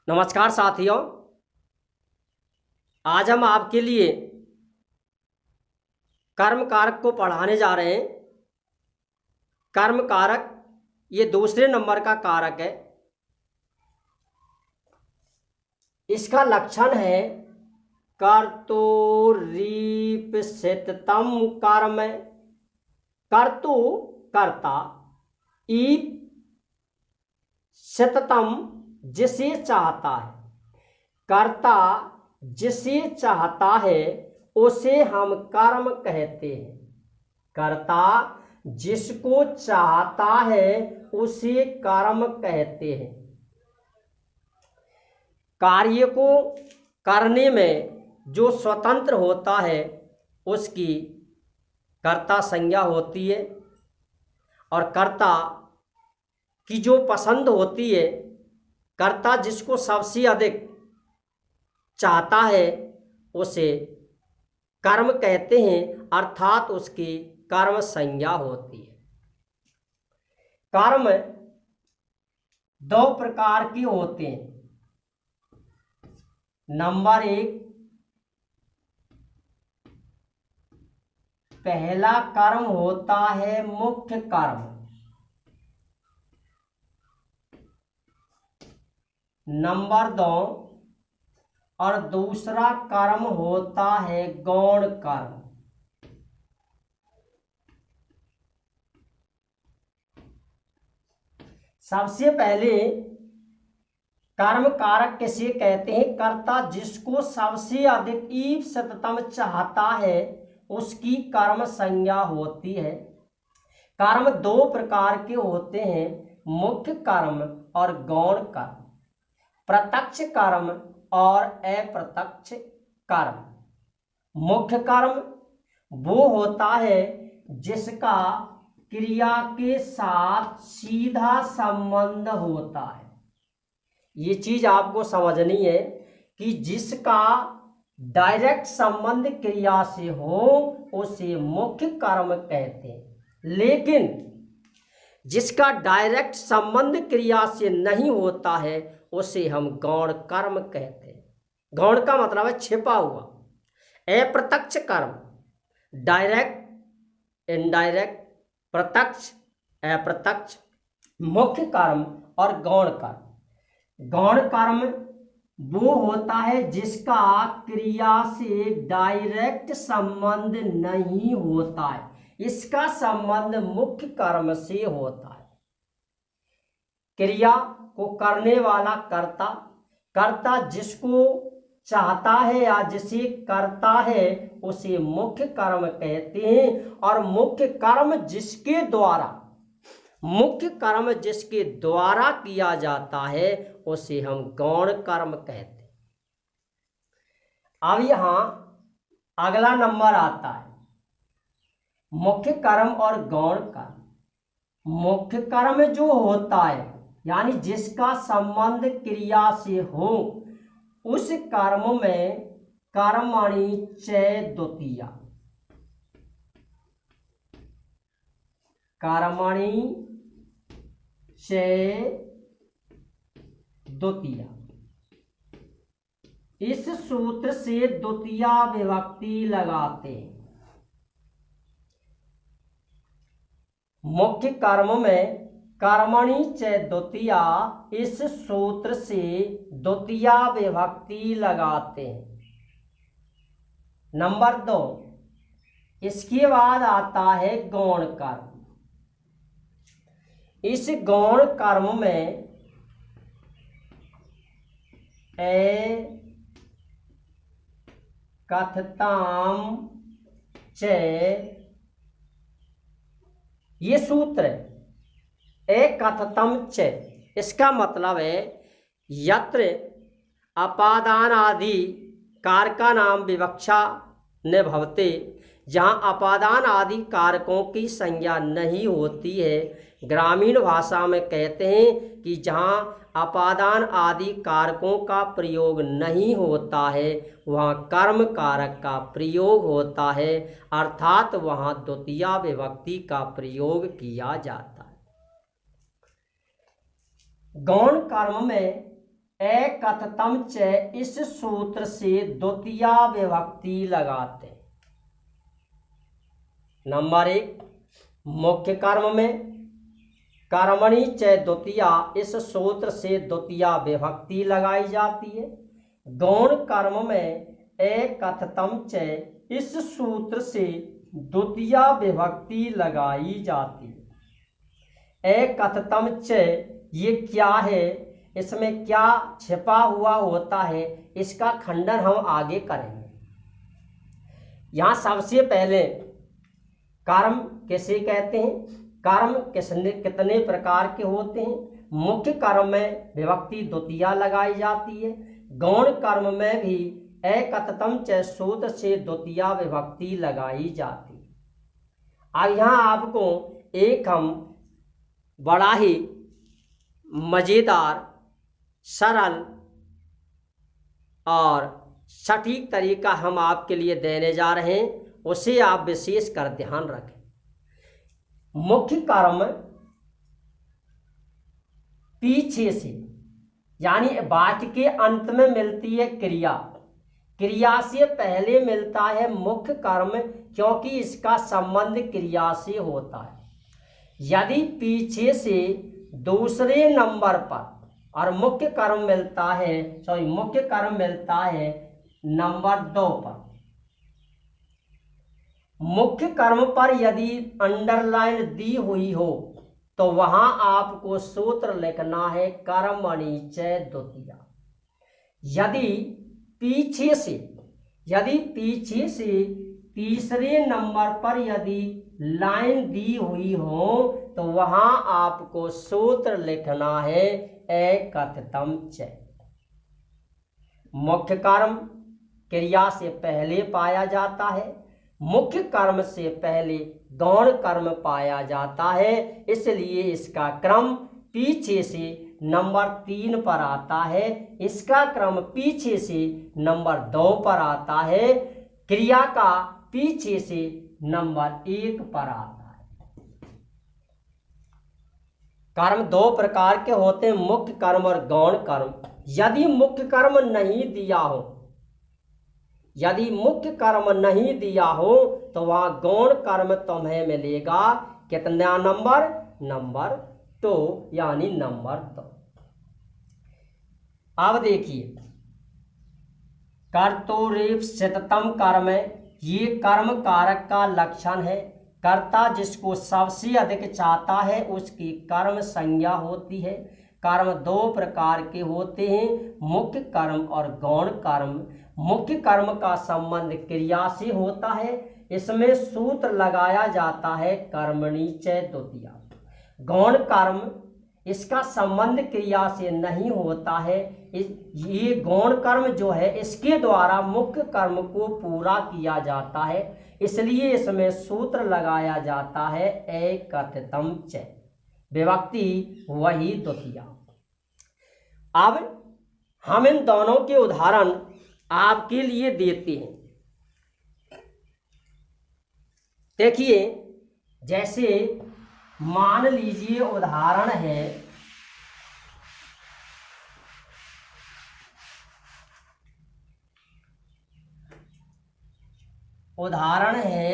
नमस्कार साथियों, आज हम आपके लिए कर्म कारक को पढ़ाने जा रहे हैं। कर्म कारक ये दूसरे नंबर का कारक है। इसका लक्षण है कर्तुरीप्सितम कर्म। कर्तु कर्ता, ईप्सितम जिसे चाहता है, कर्ता जिसे चाहता है उसे हम कर्म कहते हैं। कर्ता जिसको चाहता है उसे कर्म कहते हैं। कार्य को करने में जो स्वतंत्र होता है उसकी कर्ता संज्ञा होती है, और कर्ता की जो पसंद होती है, कर्ता जिसको सबसे अधिक चाहता है उसे कर्म कहते हैं, अर्थात उसकी कर्म संज्ञा होती है। कर्म दो प्रकार के होते हैं। नंबर 1, पहला कर्म होता है मुख्य कर्म। नंबर 2, और दूसरा कर्म होता है गौण कर्म। सबसे पहले कर्म कारक किसे कहते हैं? कर्ता जिसको सबसे अधिक ईप्सितम चाहता है उसकी कर्म संज्ञा होती है। कर्म दो प्रकार के होते हैं, मुख्य कर्म और गौण कर्म, प्रत्यक्ष कर्म और अप्रत्यक्ष कर्म। मुख्य कर्म वो होता है जिसका क्रिया के साथ सीधा संबंध होता है। ये चीज आपको समझनी है कि जिसका डायरेक्ट संबंध क्रिया से हो उसे मुख्य कर्म कहते हैं, लेकिन जिसका डायरेक्ट संबंध क्रिया से नहीं होता है उसे हम गौण कर्म कहते हैं। गौण का मतलब है छिपा हुआ। अप्रत्यक्ष कर्म, डायरेक्ट, इनडायरेक्ट, प्रत्यक्ष, अप्रत्यक्ष, मुख्य कर्म और गौण कर्म। गौण कर्म वो होता है जिसका क्रिया से डायरेक्ट संबंध नहीं होता है, इसका संबंध मुख्य कर्म से होता है। क्रिया को करने वाला कर्ता, कर्ता जिसको चाहता है या जिसे करता है उसे मुख्य कर्म कहते हैं, और मुख्य कर्म जिसके द्वारा किया जाता है उसे हम गौण कर्म कहते हैं। अब यहां अगला नंबर आता है मुख्य कर्म और गौण कर्म। मुख्य कर्म जो होता है यानी जिसका संबंध क्रिया से हो, उस कर्म में कर्मणि चै द्वितीया, कर्मणि चै द्वितीया, इस सूत्र से द्वितीया विभक्ति लगाते हैं। मुख्य कर्म में कर्मणि चै द्वितीया, इस सूत्र से द्वितीया विभक्ति लगाते हैं। नंबर 2, इसके बाद आता है गौण कर्म। इस गौण कर्म में कथताम च, ये सूत्र है कथतम च। इसका मतलब है यत्र अपादान आदि कारका नाम विवक्षा न भवते, जहाँ अपादान आदि कारकों की संज्ञा नहीं होती है। ग्रामीण भाषा में कहते हैं कि जहाँ अपादान आदि कारकों का प्रयोग नहीं होता है वहाँ कर्म कारक का प्रयोग होता है, अर्थात वहाँ द्वितीया विभक्ति का प्रयोग किया जाता है। गौण कर्म में एकथतम च इस सूत्र से द्वितीया विभक्ति लगाते हैं। नंबर 1, मुख्य कर्म में कर्मणि च द्वितीया इस सूत्र से द्वितीया विभक्ति लगाई जाती है। गौण कर्म में एकथतम च इस सूत्र से द्वितीया विभक्ति लगाई जाती है। एकथतम च ये क्या है, इसमें क्या छिपा हुआ होता है, इसका खंडन हम आगे करेंगे। यहाँ सबसे पहले कर्म किसे कहते हैं, कर्म कितने प्रकार के होते हैं। मुख्य कर्म में विभक्ति द्वितीया लगाई जाती है। गौण कर्म में भी एकथतम च सूत्र से द्वितीया विभक्ति लगाई जाती है। अब यहाँ आपको एक हम बड़ा ही मज़ेदार, सरल और सटीक तरीका हम आपके लिए देने जा रहे हैं, उसे आप विशेष कर ध्यान रखें। मुख्य कर्म पीछे से, यानी वाक्य के अंत में मिलती है क्रिया, क्रिया से पहले मिलता है मुख्य कर्म, क्योंकि इसका संबंध क्रिया से होता है। यदि पीछे से दूसरे नंबर पर और मुख्य कर्म मिलता है, मुख्य कर्म मिलता है नंबर 2 पर, मुख्य कर्म पर यदि अंडरलाइन दी हुई हो तो वहां आपको सूत्र लिखना है कर्मणि च द्वितीया। यदि पीछे से तीसरे नंबर पर यदि लाइन दी हुई हो तो वहां आपको सूत्र लिखना है एकथतम च। मुख्य कर्म क्रिया से पहले पाया जाता है, मुख्य कर्म से पहले गौण कर्म पाया जाता है, इसलिए इसका क्रम पीछे से नंबर 3 पर आता है, इसका क्रम पीछे से नंबर 2 पर आता है, क्रिया का पीछे से नंबर 1 पर आता है। कर्म 2 प्रकार के होते हैं, मुख्य कर्म और गौण कर्म। यदि मुख्य कर्म नहीं दिया हो, तो वहां गौण कर्म तुम्हें मिलेगा कितना नंबर, नंबर 2, यानी नंबर 2। अब देखिए कर्तुरेव सिततम कर्म, ये कर्म कारक का लक्षण है। कर्ता जिसको सबसे अधिक चाहता है उसकी कर्म संज्ञा होती है। कर्म 2 प्रकार के होते हैं, मुख्य कर्म और गौण कर्म। मुख्य कर्म का संबंध क्रिया से होता है, इसमें सूत्र लगाया जाता है कर्मणि च द्वितीया। गौण कर्म इसका संबंध क्रिया से नहीं होता है, ये गौण कर्म जो है इसके द्वारा मुख्य कर्म को पूरा किया जाता है, इसलिए इसमें सूत्र लगाया जाता है एकथतम च, विभक्ति वही द्वितीया। अब हम इन दोनों के उदाहरण आपके लिए देते हैं। देखिए, जैसे मान लीजिए उदाहरण है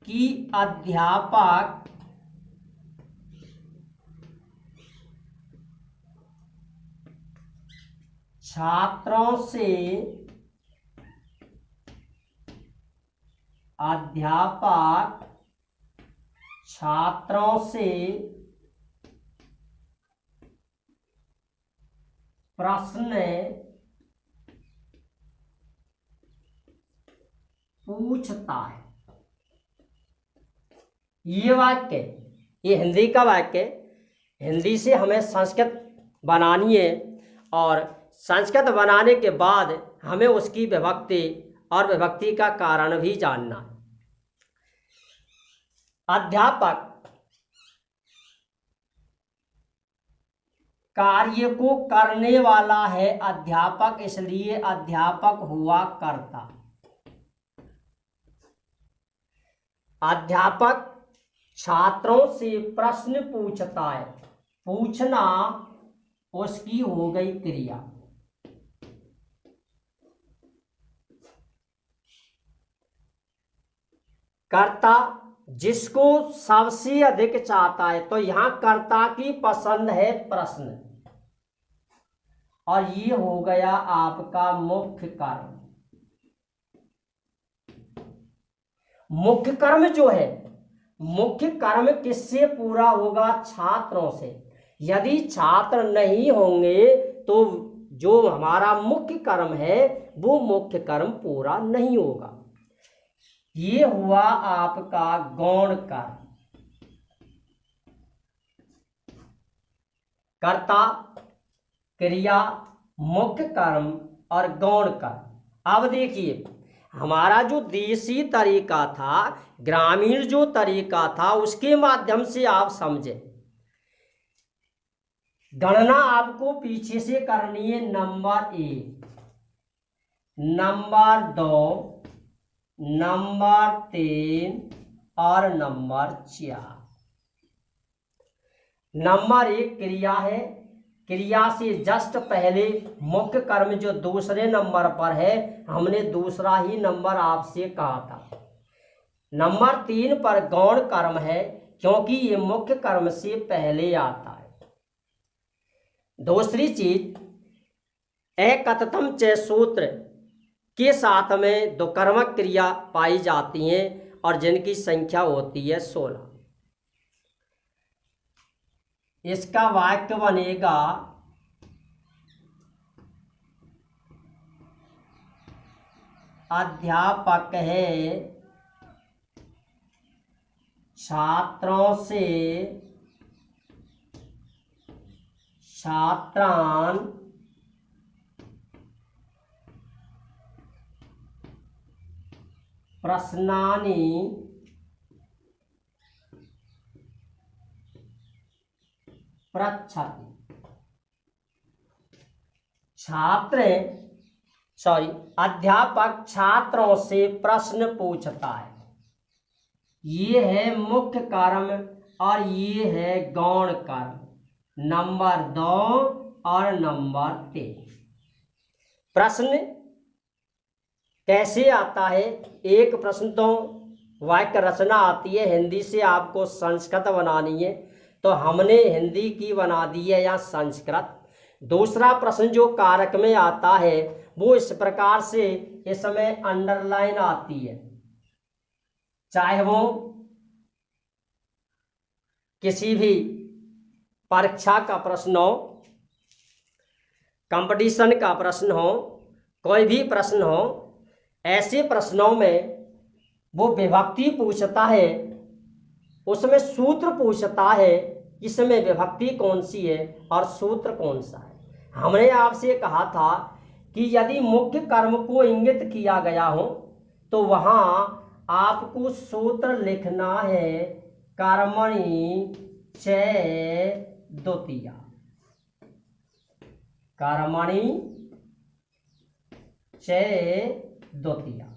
कि अध्यापक छात्रों से प्रश्न पूछता है। ये वाक्य, ये हिंदी का वाक्य, हिंदी से हमें संस्कृत बनानी है और संस्कृत बनाने के बाद हमें उसकी विभक्ति और विभक्ति का कारण भी जानना है। अध्यापक कार्य को करने वाला है अध्यापक, इसलिए अध्यापक हुआ कर्ता। अध्यापक छात्रों से प्रश्न पूछता है। पूछना उसकी हो गई क्रिया। कर्ता जिसको सबसे अधिक चाहता है, तो यहां कर्ता की पसंद है प्रश्न, और ये हो गया आपका मुख्य कर्म। मुख्य कर्म जो है, मुख्य कर्म किससे पूरा होगा? छात्रों से। यदि छात्र नहीं होंगे तो जो हमारा मुख्य कर्म है वो मुख्य कर्म पूरा नहीं होगा। ये हुआ आपका गौण कर्म। कर्ता, क्रिया, मुख्य कर्म और गौण कर्म। अब देखिए, हमारा जो देसी तरीका था, ग्रामीण जो तरीका था, उसके माध्यम से आप समझे। गणना आपको पीछे से करनी है। नंबर 1, नंबर 2, नंबर 3 और नंबर 4। नंबर 1 क्रिया है। क्रिया से जस्ट पहले मुख्य कर्म जो दूसरे नंबर पर है, हमने दूसरा ही नंबर आपसे कहा था। नंबर 3 पर गौण कर्म है, क्योंकि ये मुख्य कर्म से पहले आता है। दूसरी चीज, एकतम च सूत्र के साथ में दो कर्मक क्रिया पाई जाती हैं और जिनकी संख्या होती है 16। इसका वाक्य बनेगा अध्यापक है छात्रों से छात्रान प्रश्नानि पृच्छति। अध्यापक छात्रों से प्रश्न पूछता है। ये है मुख्य कर्म और ये है गौण कर्म, नंबर 2 और नंबर 3। प्रश्न कैसे आता है? एक प्रश्न तो वाक्य रचना आती है, हिंदी से आपको संस्कृत बनानी है, तो हमने हिंदी की बना दी है या संस्कृत। दूसरा प्रश्न जो कारक में आता है वो इस प्रकार से इसमें अंडरलाइन आती है, चाहे वो किसी भी परीक्षा का प्रश्न हो, कंपटीशन का प्रश्न हो, कोई भी प्रश्न हो, ऐसे प्रश्नों में वो विभक्ति पूछता है, उसमें सूत्र पूछता है, इसमें विभक्ति कौन सी है और सूत्र कौन सा है। हमने आपसे कहा था कि यदि मुख्य कर्म को इंगित किया गया हो तो वहां आपको सूत्र लिखना है कर्मणि च द्वितीया। कर्मणि च द्वितीया।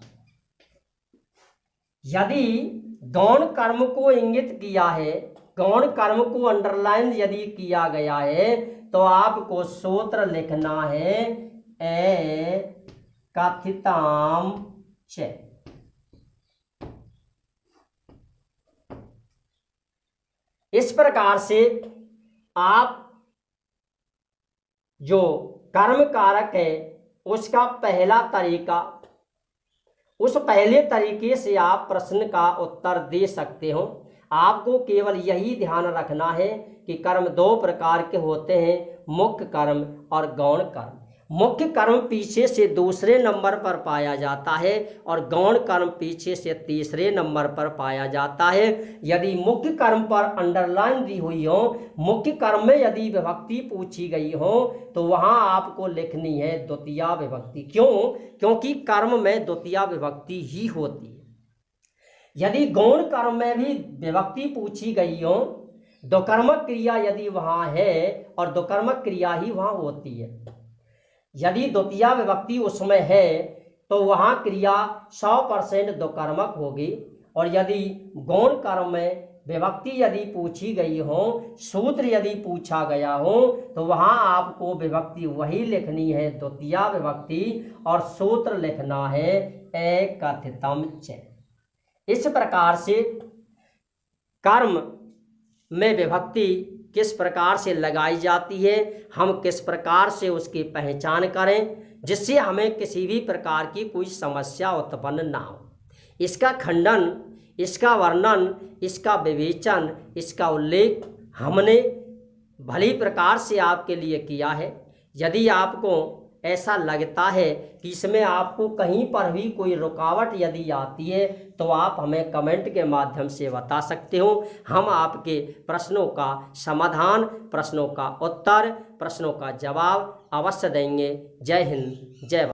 यदि गौण कर्म को इंगित किया है, गौण कर्म को अंडरलाइन यदि किया गया है, तो आपको सूत्र लिखना है ए कथिताम च। इस प्रकार से आप जो कर्म कारक है उसका पहला तरीका, उस पहले तरीके से आप प्रश्न का उत्तर दे सकते हो। आपको केवल यही ध्यान रखना है कि कर्म 2 प्रकार के होते हैं, मुख्य कर्म और गौण कर्म। मुख्य कर्म पीछे से दूसरे नंबर पर पाया जाता है और गौण कर्म पीछे से तीसरे नंबर पर पाया जाता है। यदि मुख्य कर्म पर अंडरलाइन दी हुई हो, मुख्य कर्म में यदि विभक्ति पूछी गई हो, तो वहां आपको लिखनी है द्वितीया विभक्ति। क्यों? क्योंकि कर्म में द्वितीया विभक्ति ही होती है। यदि गौण कर्म में भी विभक्ति पूछी गई हो, द्विकर्मक क्रिया यदि वहां है और द्विकर्मक क्रिया ही वहां होती है, यदि द्वितीया विभक्ति उसमें है तो वहां क्रिया 100% द्विकर्मक होगी, और यदि गौण कर्म में विभक्ति यदि पूछी गई हो, सूत्र यदि पूछा गया हो, तो वहां आपको विभक्ति वही लिखनी है द्वितीया विभक्ति, और सूत्र लिखना है एकथितम च। इस प्रकार से कर्म में विभक्ति किस प्रकार से लगाई जाती है, हम किस प्रकार से उसकी पहचान करें जिससे हमें किसी भी प्रकार की कोई समस्या उत्पन्न ना हो। इसका खंडन, इसका वर्णन, इसका विवेचन, इसका उल्लेख हमने भली प्रकार से आपके लिए किया है। यदि आपको ऐसा लगता है कि इसमें आपको कहीं पर भी कोई रुकावट यदि आती है तो आप हमें कमेंट के माध्यम से बता सकते हो। हम आपके प्रश्नों का समाधान, प्रश्नों का उत्तर, प्रश्नों का जवाब अवश्य देंगे। जय हिंद, जय भारत।